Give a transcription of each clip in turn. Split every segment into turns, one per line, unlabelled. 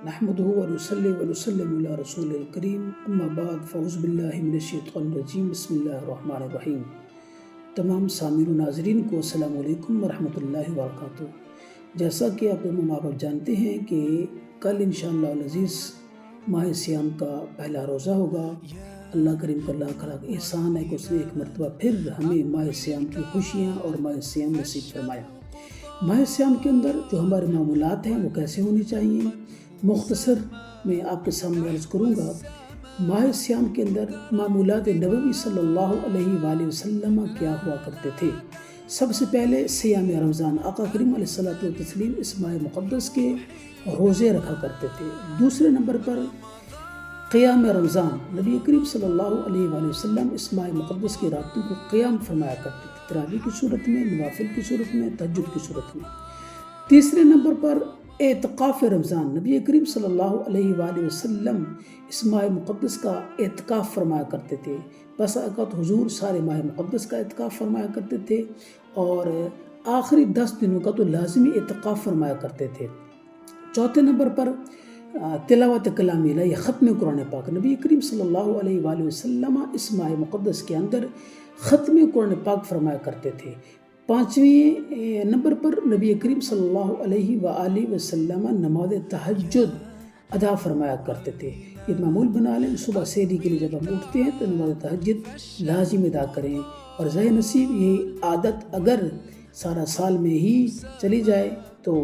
نحمده ونصلي ونسلم علی رسول الکریم اما بعد فاعوذ باللہ من الشیطان الرجیم بسم اللہ الرحمن الرحیم۔ تمام سامعین و ناظرین کو السلام علیکم ورحمۃ اللہ وبرکاتہ۔ جیسا کہ آپ تمام آپ جانتے ہیں کہ کل انشاءاللہ العزیز ماہ سیام کا پہلا روزہ ہوگا۔ اللہ کریم کا لاکھ لاکھ احسان ہے کہ اس نے ایک مرتبہ پھر ہمیں ماہ سیام کی خوشیاں اور ماہ سیام نصیب فرمایا۔ ماہ سیام کے اندر جو ہمارے معمولات ہیں وہ کیسے ہونی چاہیے، مختصر میں آپ کے سامنے عرض کروں گا۔ ماہ سیام کے اندر معمولات نبوی صلی اللہ علیہ وآلہ وسلم کیا ہوا کرتے تھے۔ سب سے پہلے سیام رمضان، آقا کریم علیہ الصلوۃ والتسلیم اس ماہ مقدس کے روزے رکھا کرتے تھے۔ دوسرے نمبر پر قیام رمضان، نبی کریم صلی اللہ علیہ وآلہ وسلم اس ماہ مقدس کی راتوں کو قیام فرمایا کرتے تھے، تراویح کی صورت میں، نوافل کی صورت میں، تہجد کی صورت میں۔ تیسرے نمبر پر اعتکاف رمضان، نبی کریم صلی اللہ علیہ وآلہ وسلم اس ماہ مقدس کا اعتکاف فرمایا کرتے تھے۔ بس اوقات حضور سارے ماہ مقدس کا اعتکاف فرمایا کرتے تھے اور آخری 10 دنوں کا تو لازمی اعتکاف فرمایا کرتے تھے۔ چوتھے نمبر پر تلاوت کلام الہ یا ختم قرآن پاک، نبی کریم صلی اللہ علیہ وآلہ وسلم اس ماہ مقدس کے اندر ختم قرآن پاک فرمایا کرتے تھے۔ پانچویں نمبر پر نبی کریم صلی اللہ علیہ وآلہ وسلم نماز تہجد ادا فرمایا کرتے تھے۔ یہ معمول بنا لیں، صبح سحری کے لیے جب ہم اٹھتے ہیں تو نماز تہجد لازم ادا کریں، اور ذہ نصیب یہ عادت اگر سارا سال میں ہی چلی جائے تو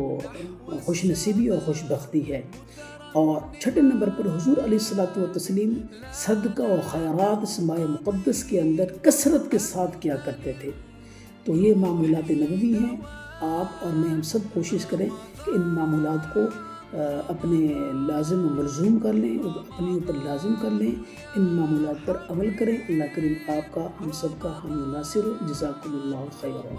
خوش نصیبی اور خوش بختی ہے۔ اور چھٹے نمبر پر حضور علیہ الصلوۃ والتسلیم صدقہ و خیرات اس ماہ مقدس کے اندر کثرت کے ساتھ کیا کرتے تھے۔ تو یہ معمولات نبوی ہیں۔ آپ اور میں ہم سب کوشش کریں کہ ان معمولات کو اپنے لازم و ملزوم کر لیں، اپنے اوپر لازم کر لیں، ان معمولات پر عمل کریں۔ اللہ کریم آپ کا، ہم سب کا حامی و ناصر ہو۔ جزاکم اللہ خیرا۔